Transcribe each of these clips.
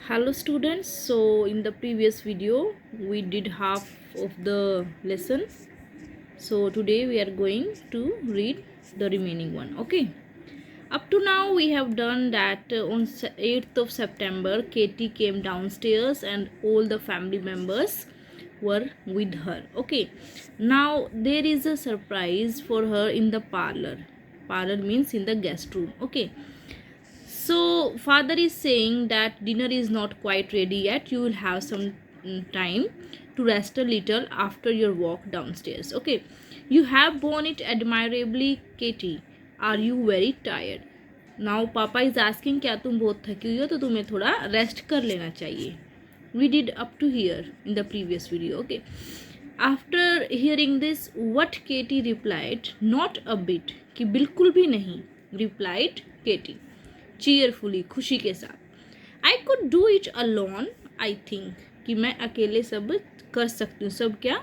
Hello students, so in the previous video we did half of the lesson. So today we are going to read the remaining one. Okay, up to now we have done that on 8th of September Katie came downstairs and all the family members were with her. Okay, now there is a surprise for her in the parlor. Parlor means in the guest room. Okay, so father is saying that dinner is not quite ready yet. You will have some time to rest a little after your walk downstairs. Okay, you have borne it admirably, Katie. Are you very tired? Now papa is asking, क्या तुम बहुत थकी हुई हो तो तुम्हें थोड़ा rest कर लेना चाहिए. We did up to here in the previous video. Okay, after hearing this, what Katie replied, not a bit, कि बिल्कुल भी नहीं, replied Katie चीयरफुली, खुशी के साथ. I could do it alone, I think, कि मैं अकेले सब कर सकती हूँ. सब क्या?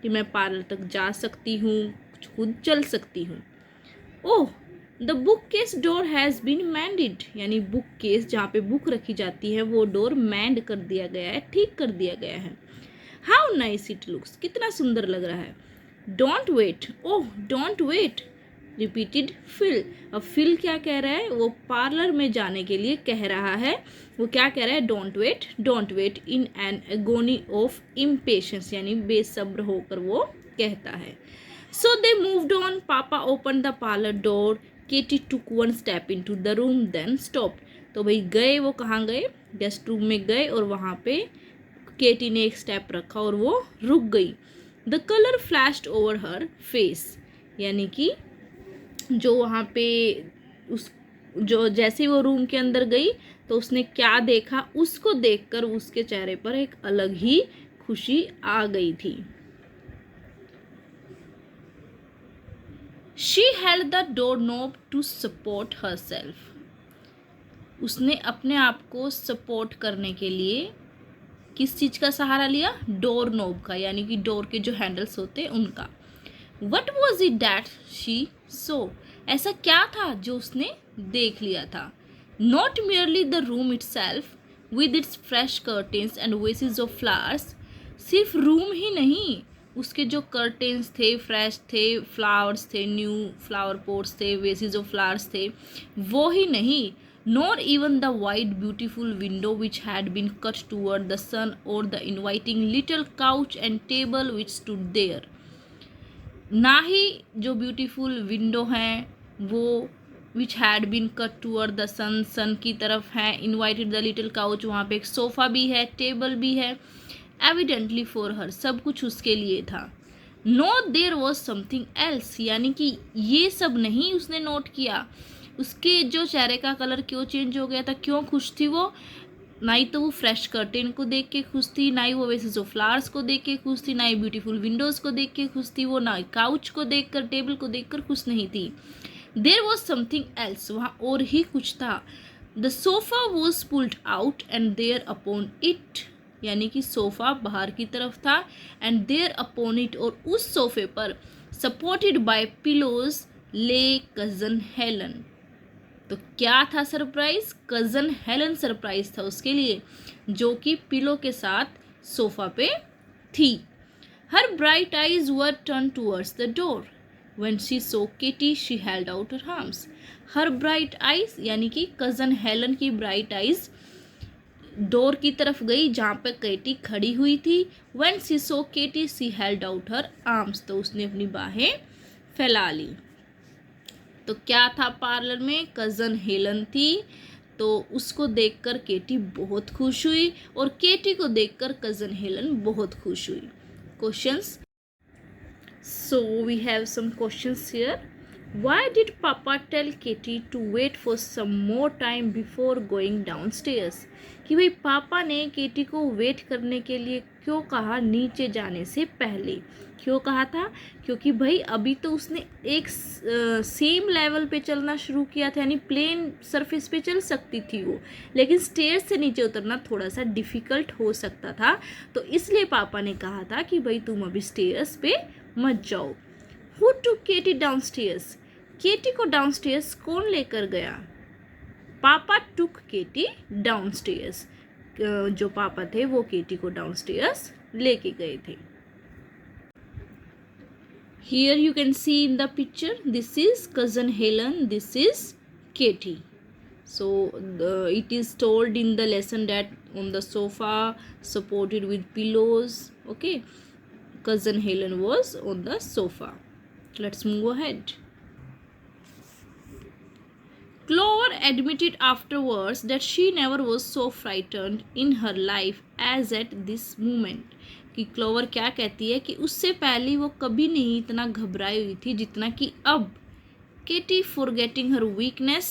कि मैं पार्लर तक जा सकती हूँ, खुद चल सकती हूँ. Oh, the book case door has been mended, यानी बुक केस जहाँ पे बुक रखी जाती है वो डोर मैंड कर दिया गया है, ठीक कर दिया गया है. हाउ नाइस इट लुक्स, कितना सुंदर लग रहा है. Don't wait, oh don't wait, repeated fill. अब फिल क्या कह रहा है? वो पार्लर में जाने के लिए कह रहा है. वो क्या कह रहा है? Don't wait in an agony of impatience, यानी बेसब्र होकर वो कहता है. So they moved on. Papa open the parlour door. Katy took one step into the room then stop. तो भाई गए, वो कहाँ गए? गेस्ट रूम में गए और वहाँ पे केटी ने एक स्टेप रखा और वो रुक गई. The colour flashed over her face, यानी कि जो वहाँ पे उस जो जैसे ही वो रूम के अंदर गई तो उसने क्या देखा, उसको देखकर उसके चेहरे पर एक अलग ही खुशी आ गई थी. She held the door knob to support herself. उसने अपने आप को सपोर्ट करने के लिए किस चीज़ का सहारा लिया? डोर नॉब का, यानी कि डोर के जो हैंडल्स होते हैं उनका. What was it that she saw, ऐसा क्या था जो उसने देख लिया था? Not merely the room itself with its fresh curtains and vases of flowers. सिर्फ रूम ही नहीं, उसके जो कर्टेन्स थे फ्रेश थे, फ्लावर्स थे, न्यू फ्लावर पोट्स थे, वेसेस ऑफ फ्लावर्स थे, वो ही नहीं, nor even the wide beautiful window which had been cut toward the sun or the inviting little couch and table which stood there. ना ही जो beautiful window हैं वो which had been cut toward the sun, sun की तरफ है, invited the little couch, वहाँ पे एक सोफ़ा भी है, टेबल भी है, एविडेंटली फॉर हर, सब कुछ उसके लिए था. No there was something else, यानी कि ये सब नहीं उसने नोट किया. उसके जो चेहरे का कलर क्यों चेंज हो गया था, क्यों खुश थी वो? ना ही तो वो फ्रेश कर्टेन को देख के खुश थी, ना ही वो वैसे ऑफ फ्लावर्स को देख के खुश थी, ना ही ब्यूटीफुल विंडोज़ को देख के खुश थी, वो ना काउच को देखकर, टेबल को देखकर खुश नहीं थी. देयर वॉज समथिंग एल्स, वहाँ और ही कुछ था. The sofa was pulled out and there upon it, यानी कि सोफ़ा बाहर की तरफ था, एंड देयर अपॉन इट, और उस सोफे पर सपोर्टेड बाय पिलोज ले कज़न हेलन. तो क्या था सरप्राइज? कज़न हेलन सरप्राइज था उसके लिए, जो कि पिलो के साथ सोफा पे थी. Her bright eyes were turned towards the door. When she saw Katy she held out her arms. Her bright eyes, यानी कि कज़न हेलन की ब्राइट आईज डोर की तरफ गई जहाँ पे केटी खड़ी हुई थी. When she saw Katy she held out her arms, तो उसने अपनी बाहें फैला ली. तो क्या था पार्लर में? कज़न हेलन थी. तो उसको देखकर केटी बहुत खुश हुई और केटी को देखकर कज़न हेलन बहुत खुश हुई. Questions. So we have some questions here. Why did papa tell Katy to wait for some more time before going downstairs, कि भाई पापा ने केटी को वेट करने के लिए क्यों कहा नीचे जाने से पहले? क्यों कहा था? क्योंकि भाई अभी तो उसने एक सेम लेवल पे चलना शुरू किया था, यानी प्लेन सरफेस पे चल सकती थी वो, लेकिन स्टेयर्स से नीचे उतरना थोड़ा सा डिफ़िकल्ट हो सकता था. तो इसलिए पापा ने कहा था कि भाई तुम अभी स्टेयर्स पे मत जाओ. Who took Katy downstairs, Katy को डाउन स्टेयर्स कौन लेकर गया? पापा टुक केटी डाउन स्टेयर्स. जो पापा थे वो केटी को डाउनस्टेयर्स लेके गए थे. Here you can see in the picture, this is cousin Helen, this is Katie. So it is told in the lesson that on the sofa supported with pillows. Okay, cousin Helen was on the sofa. Let's move ahead. Clover admitted afterwards that she never was so frightened in her life as at this moment. कि clover क्या कहती है कि उससे पहले वो कभी नहीं इतना घबराई हुई थी जितना कि अब. Katy forgetting her weakness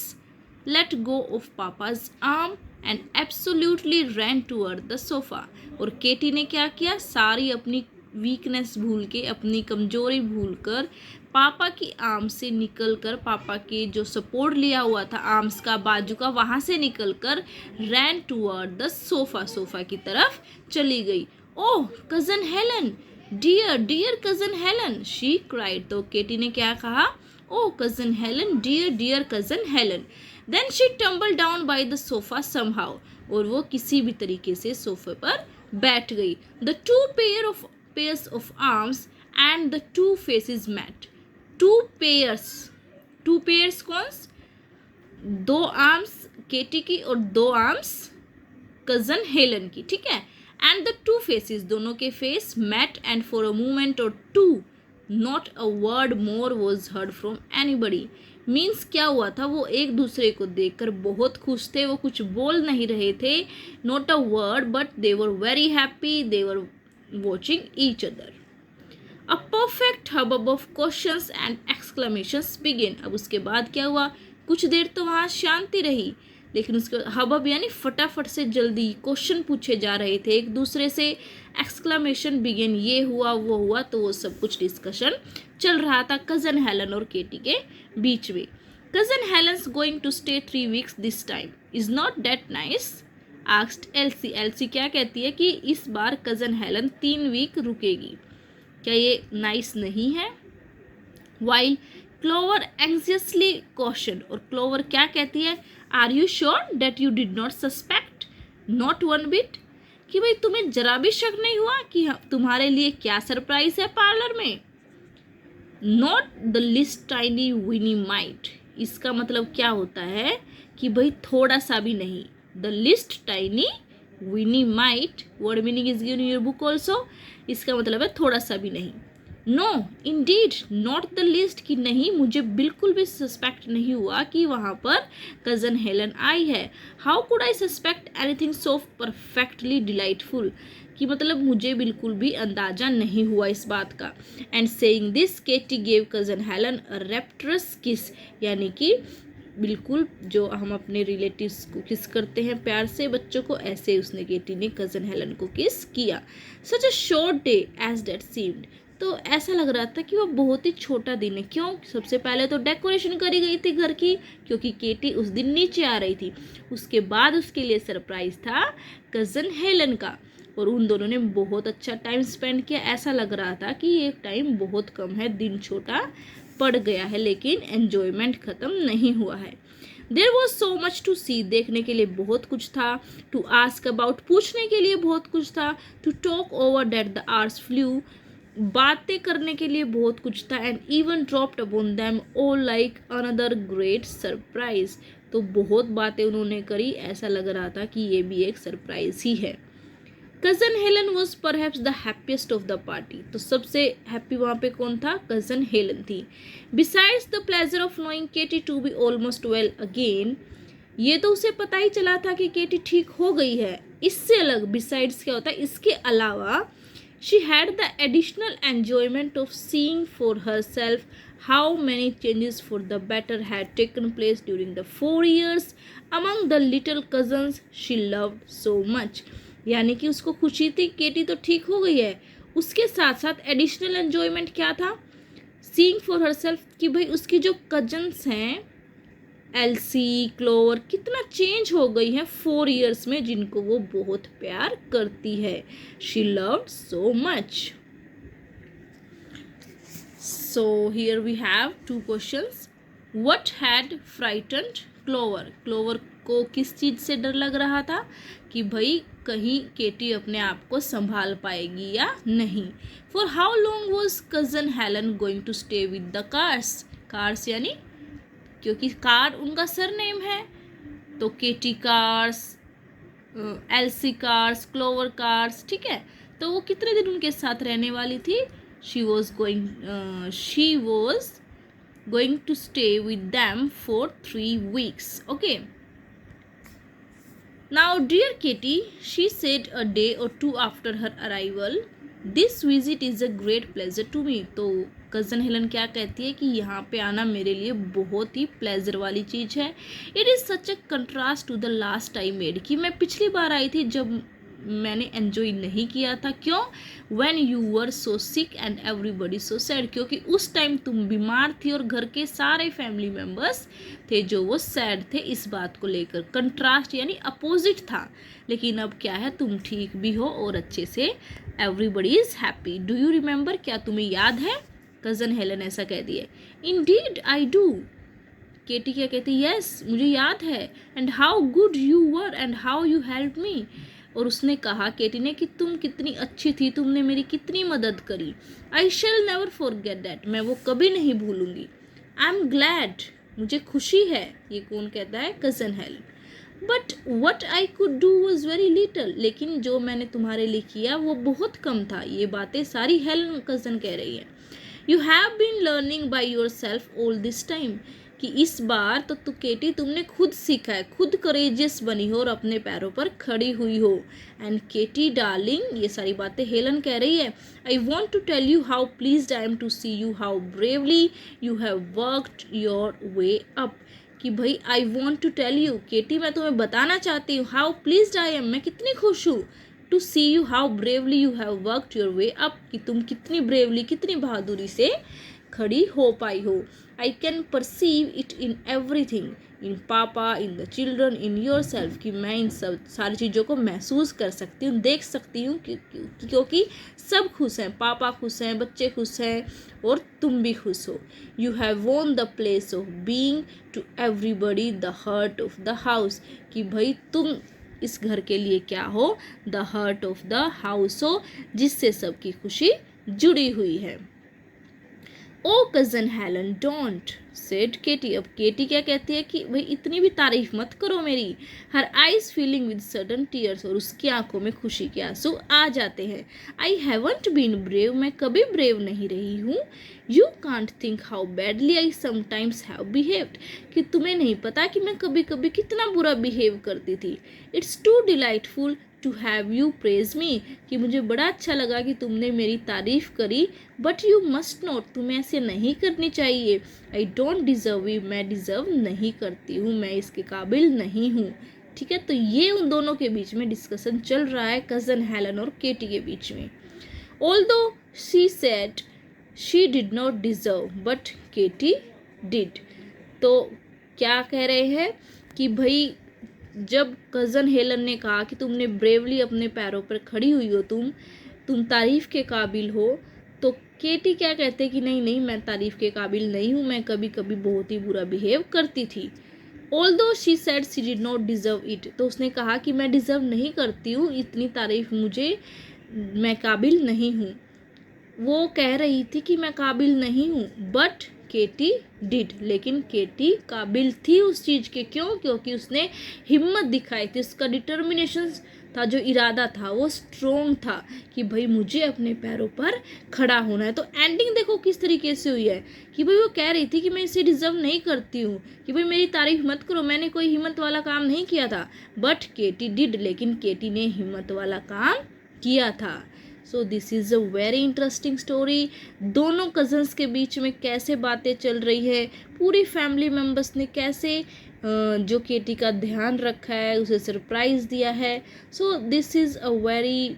let go of papa's arm and absolutely ran toward the sofa. और केटी ने क्या किया, सारी अपनी वीकनेस भूल के, अपनी कमजोरी भूल कर पापा की आर्म से निकल कर, पापा के जो सपोर्ट लिया हुआ था आर्म्स का, बाजू का, वहाँ से निकल कर ran toward the sofa, sofa की तरफ चली गई. Oh cousin Helen, dear dear cousin Helen, she cried. तो केटी ने क्या कहा, oh cousin Helen, dear dear cousin Helen. Then she tumble down by the sofa somehow. और वो किसी भी तरीके से सोफे पर बैठ गई. The two pairs of arms and the two faces met. Two pairs कौन? दो आर्म्स केटी की और दो आर्म्स कज़न हेलन की, ठीक है. एंड द टू फेसेस, दोनों के face met and for a moment or two not a word more was heard from anybody. Means क्या हुआ था, वो एक दूसरे को देखकर बहुत खुश थे, वो कुछ बोल नहीं रहे थे. Not a word but they were very happy, they were watching each other. A perfect hubbub of questions and exclamations begin. अब उसके बाद क्या हुआ, कुछ देर तो वहाँ शांति रही, लेकिन उसके हबब यानी फटाफट से जल्दी क्वेश्चन पूछे जा रहे थे एक दूसरे से. एक्सक्लेमेशन बिगिन, ये हुआ वो हुआ, तो वो सब कुछ डिस्कशन चल रहा था कज़न हेलन और केटी के बीच में. Cousin Helen's going to stay 3 weeks this time, is not that nice, asked Elsie. Elsie क्या कहती है कि इस बार कज़न हेलन 3 week रुकेगी, क्या ये नाइस नहीं है. वाइल क्लोवर एंग्जियसली क्वेश्चन, और क्लोवर क्या कहती है, are you sure that you did not suspect, not one bit, कि भाई तुम्हें जरा भी शक नहीं हुआ कि तुम्हारे लिए क्या सरप्राइज है पार्लर में. Not the least tiny weeny mite, इसका मतलब क्या होता है कि भाई थोड़ा सा भी नहीं. The least tiny weeny mite, word meaning is given in your book also. इसका मतलब है थोड़ा सा भी नहीं. No indeed not the least, कि नहीं मुझे बिल्कुल भी सस्पेक्ट नहीं हुआ कि वहाँ पर कज़न हेलन आई है. How could I suspect anything so perfectly delightful, कि मतलब मुझे बिल्कुल भी अंदाज़ा नहीं हुआ इस बात का. And saying this Katy gave cousin Helen a rapturous kiss, यानी कि बिल्कुल जो हम अपने रिलेटिव्स को किस करते हैं प्यार से बच्चों को, ऐसे उसने केटी ने कज़न हेलन को किस किया. Such a short day as that seemed, तो ऐसा लग रहा था कि वो बहुत ही छोटा दिन है. क्यों? सबसे पहले तो डेकोरेशन करी गई थी घर की, क्योंकि केटी उस दिन नीचे आ रही थी. उसके बाद उसके लिए सरप्राइज था कज़न हेलन का, और उन दोनों ने बहुत अच्छा टाइम स्पेंड किया. ऐसा लग रहा था कि ये टाइम बहुत कम है, दिन छोटा पड़ गया है, लेकिन एन्जॉयमेंट ख़त्म नहीं हुआ है. There was so much to see, देखने के लिए बहुत कुछ था. टू आस्क अबाउट, पूछने के लिए बहुत कुछ था. To talk over that the hours flew, बातें करने के लिए बहुत कुछ था. And even dropped upon them all like another great surprise, तो बहुत बातें उन्होंने करी, ऐसा लग रहा था कि ये भी एक सरप्राइज ही है. Cousin Helen was perhaps the happiest of the party, तो सबसे हैप्पी वहाँ पे कौन था, कज़न हेलन थी. Besides the pleasure of knowing Katy to be almost well again, ये तो उसे पता ही चला था कि केटी ठीक हो गई है. इससे अलग बिसाइड्स क्या होता है, इसके अलावा she had the additional enjoyment of seeing for herself how many changes for the better had taken place during the 4 years among the little cousins she loved so much. यानी कि उसको खुशी थी केटी तो ठीक हो गई है, उसके साथ साथ एडिशनल एन्जॉयमेंट क्या था, सीइंग फॉर हरसेल्फ, कि भाई उसकी जो कजन्स हैं एल्सी, क्लोवर, कितना चेंज हो गई हैं 4 years में, जिनको वो बहुत प्यार करती है. She loved so much. So here we have 2 questions. What had frightened Clover, Clover को किस चीज़ से डर लग रहा था कि भाई कहीं केटी अपने आप को संभाल पाएगी या नहीं। For how long was cousin Helen going to stay with the Carrs, Carrs यानी क्योंकि कार उनका सरनेम है तो Katy Carrs, Elsie Carrs, Clover Carrs, ठीक है। तो वो कितने दिन उनके साथ रहने वाली थी? She was going to stay with them for 3 weeks. Okay. Now, dear Katie, she said a day or two after her arrival, this visit is a great pleasure to me. तो कज़न हेलन क्या कहती है कि यहाँ पे आना मेरे लिए बहुत ही प्लेजर वाली चीज़ है। It is such a contrast to the last I made, कि मैं पिछली बार आई थी जब मैंने एन्जॉय नहीं किया था। क्यों? When you were so sick and everybody so sad, क्योंकि उस टाइम तुम बीमार थी और घर के सारे फैमिली मेम्बर्स थे जो वो सैड थे इस बात को लेकर। कंट्रास्ट यानी अपोजिट था, लेकिन अब क्या है, तुम ठीक भी हो और अच्छे से, everybody is happy. Do you remember, क्या तुम्हें याद है? कज़न हेलन ऐसा कह दिए। इंडीड आई डू, केटी क्या कहती? यस, मुझे याद है। And how good you were and how you help me, और उसने कहा केटी ने कि तुम कितनी अच्छी थी, तुमने मेरी कितनी मदद करी। आई शैल नेवर फॉरगेट दैट, मैं वो कभी नहीं भूलूंगी। आई एम ग्लैड, मुझे खुशी है। ये कौन कहता है? Cousin Helen. But what I could do was very little, लेकिन जो मैंने तुम्हारे लिए किया वो बहुत कम था। ये बातें सारी हेलन कज़न कह रही है। You have been learning by yourself all this time, कि इस बार तो केटी तुमने खुद सीखा है, खुद करेजियस बनी हो और अपने पैरों पर खड़ी हुई हो। एंड केटी डार्लिंग, ये सारी बातें हेलन कह रही है। I want to tell you how pleased I am to see you how bravely you have worked your way up, कि भाई I want to tell you, Katy मैं तुम्हें बताना चाहती हूँ, हाउ प्लीज्ड आई एम, मैं कितनी खुश हूँ, to see you how bravely you have worked your way up, कि तुम कितनी ब्रेवली, कितनी बहादुरी से खड़ी हो पाई हो। I can perceive it in everything, in papa, in the children, in yourself, कि मैं इन सब सारी चीज़ों को महसूस कर सकती हूँ, देख सकती हूँ, क्योंकि सब खुश हैं, पापा खुश हैं, बच्चे खुश हैं और तुम भी खुश हो। You have won the place of being to everybody the heart of the house, कि भाई तुम इस घर के लिए क्या हो? The heart of the house हो, जिससे सबकी खुशी जुड़ी हुई है। Oh cousin Helen don't, said Katy. अब केटी क्या कहती है कि भाई इतनी भी तारीफ मत करो मेरी। Her eyes feeling with sudden tears, और उसकी आंखों में खुशी के आंसू आ जाते हैं। आई हैवंट बीन ब्रेव, मैं कभी ब्रेव नहीं रही हूँ। You can't think how badly I sometimes have behaved, कि तुम्हें नहीं पता कि मैं कभी कभी कितना बुरा बिहेव करती थी। It's too delightful to have you praise me, कि मुझे बड़ा अच्छा लगा कि तुमने मेरी तारीफ करी। बट यू मस्ट नोट, तुम्हें ऐसे नहीं करनी चाहिए। आई डोंट डिज़र्व यू, मैं डिज़र्व नहीं करती हूँ, मैं इसके काबिल नहीं हूँ। ठीक है, तो ये उन दोनों के बीच में डिस्कशन चल रहा है, कज़न हेलन और केटी के बीच में। Although she said she did not deserve but Katy did, तो क्या कह रहे हैं कि भाई जब कज़न हेलन ने कहा कि तुमने ब्रेवली अपने पैरों पर खड़ी हुई हो, तुम तारीफ़ के काबिल हो, तो केटी क्या कहते कि नहीं नहीं, मैं तारीफ़ के काबिल नहीं हूँ, मैं कभी कभी बहुत ही बुरा बिहेव करती थी। Although she said she did not deserve it, तो उसने कहा कि मैं डिज़र्व नहीं करती हूँ इतनी तारीफ़, मुझे, मैं काबिल नहीं हूँ। वो कह रही थी कि मैं काबिल नहीं हूँ, बट केटी डिड, लेकिन केटी काबिल थी उस चीज़ के। क्यों? क्योंकि उसने हिम्मत दिखाई थी, उसका डिटर्मिनेशन था, जो इरादा था वो स्ट्रोंग था कि भाई मुझे अपने पैरों पर खड़ा होना है। तो एंडिंग देखो किस तरीके से हुई है कि भाई वो कह रही थी कि मैं इसे डिज़र्व नहीं करती हूँ, कि भाई मेरी तारीफ मत करो, मैंने कोई हिम्मत वाला काम नहीं किया था, बट केटी डिड, लेकिन केटी ने हिम्मत वाला काम किया था। So this is a very interesting story. दोनों कज़न्स के बीच में कैसे बातें चल रही है, पूरी फैमिली मेम्बर्स ने कैसे जो केटी का ध्यान रखा है, उसे सरप्राइज़ दिया है। So this is a very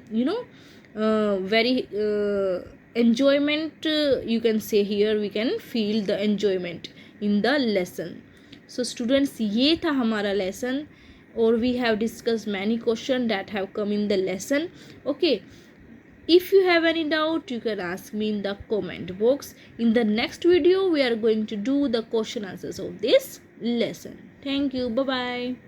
very enjoyment, you can say here we can feel the enjoyment in the lesson. So students, ये था हमारा lesson और we have discussed many questions that have come in the lesson. Okay, if you have any doubt you can ask me in the comment box. In the next video we are going to do the question answers of this lesson. Thank you, bye bye.